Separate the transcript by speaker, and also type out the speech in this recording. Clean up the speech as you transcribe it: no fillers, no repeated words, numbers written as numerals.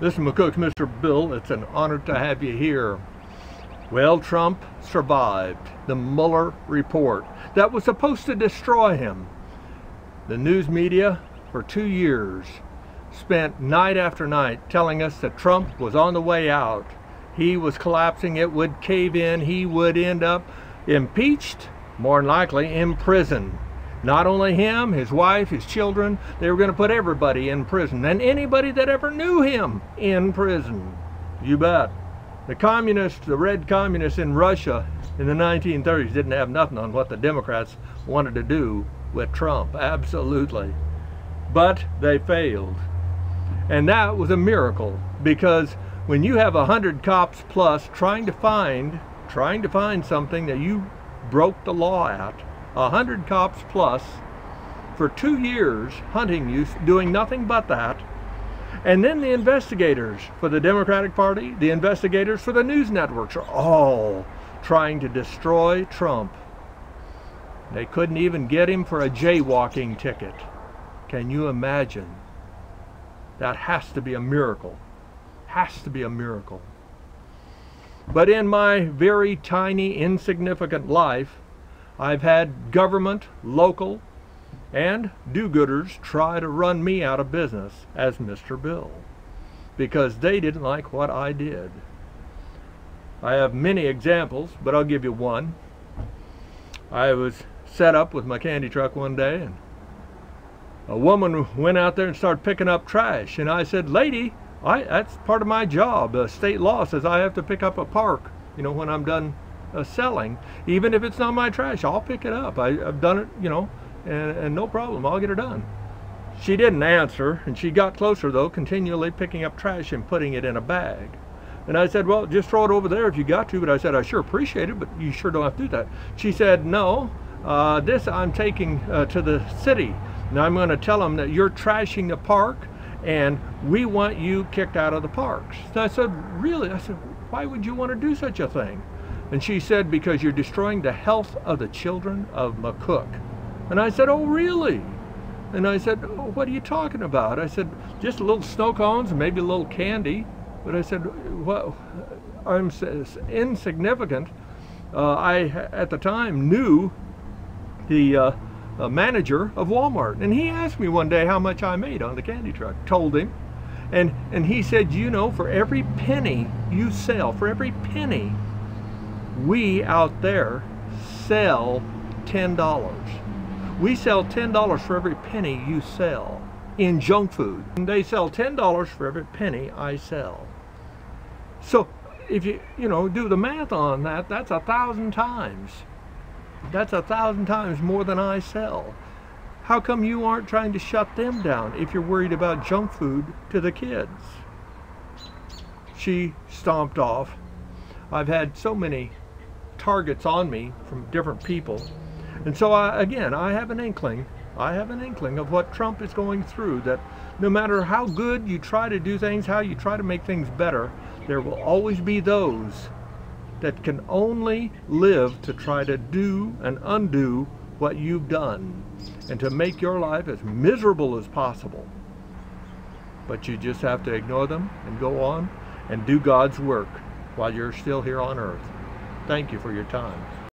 Speaker 1: This is McCook's Mr. Bill. It's an honor to have you here. Well, Trump survived the Muller Report that was supposed to destroy him. The news media for 2 years spent night after night telling us that Trump was on the way out. He was collapsing, it would cave in, he would end up impeached, more than likely in prison. Not only him, his wife, his children, they were going to put everybody in prison, and anybody that ever knew him in prison. You bet. The communists, the red communists in Russia in the 1930s didn't have nothing on what the Democrats wanted to do with Trump, absolutely. But they failed. And that was a miracle, because when you have 100 cops plus trying to find something that you broke the law at, 100 cops plus for 2 years hunting you, doing nothing but that, and then the investigators for the Democratic Party, the investigators for the news networks are all trying to destroy Trump. They couldn't even get him for a jaywalking ticket. Can you imagine? That has to be a miracle. Has to be a miracle. But in my very tiny, insignificant life, I've had government, local, and do-gooders try to run me out of business as Mr. Bill because they didn't like what I did. I have many examples, but I'll give you one. I was set up with my candy truck one day, and a woman went out there and started picking up trash, and I said, "Lady, that's part of my job. State law says I have to pick up a park, you know, when I'm done selling. Even if it's not my trash, I'll pick it up. I've done it, you know, and no problem, I'll get it done." She didn't answer, and she got closer though, continually picking up trash and putting it in a bag. And I said, "Well, just throw it over there if you got to," but I said, "I sure appreciate it, but you sure don't have to do that." She said, "No, this I'm taking to the city, and I'm going to tell them that you're trashing the park and we want you kicked out of the parks." And I said, "Really?" I said, "Why would you want to do such a thing?" And she said, "Because you're destroying the health of the children of McCook." And I said, "Oh, really?" And I said, "Oh, what are you talking about?" I said, "Just a little snow cones and maybe a little candy." But I said, "Well, I'm insignificant." I, at the time, knew the manager of Walmart. And he asked me one day how much I made on the candy truck. Told him. And he said, "You know, for every penny you sell, for every penny, we out there sell $10. We sell $10 for every penny you sell in junk food. And they sell $10 for every penny I sell." So if you do the math on that, that's 1,000 times. That's 1,000 times more than I sell. How come you aren't trying to shut them down if you're worried about junk food to the kids? She stomped off. I've had so many targets on me from different people. And so I have an inkling. I have an inkling of what Trump is going through, that no matter how good you try to do things, how you try to make things better, there will always be those that can only live to try to do and undo what you've done and to make your life as miserable as possible. But you just have to ignore them and go on and do God's work while you're still here on earth. Thank you for your time.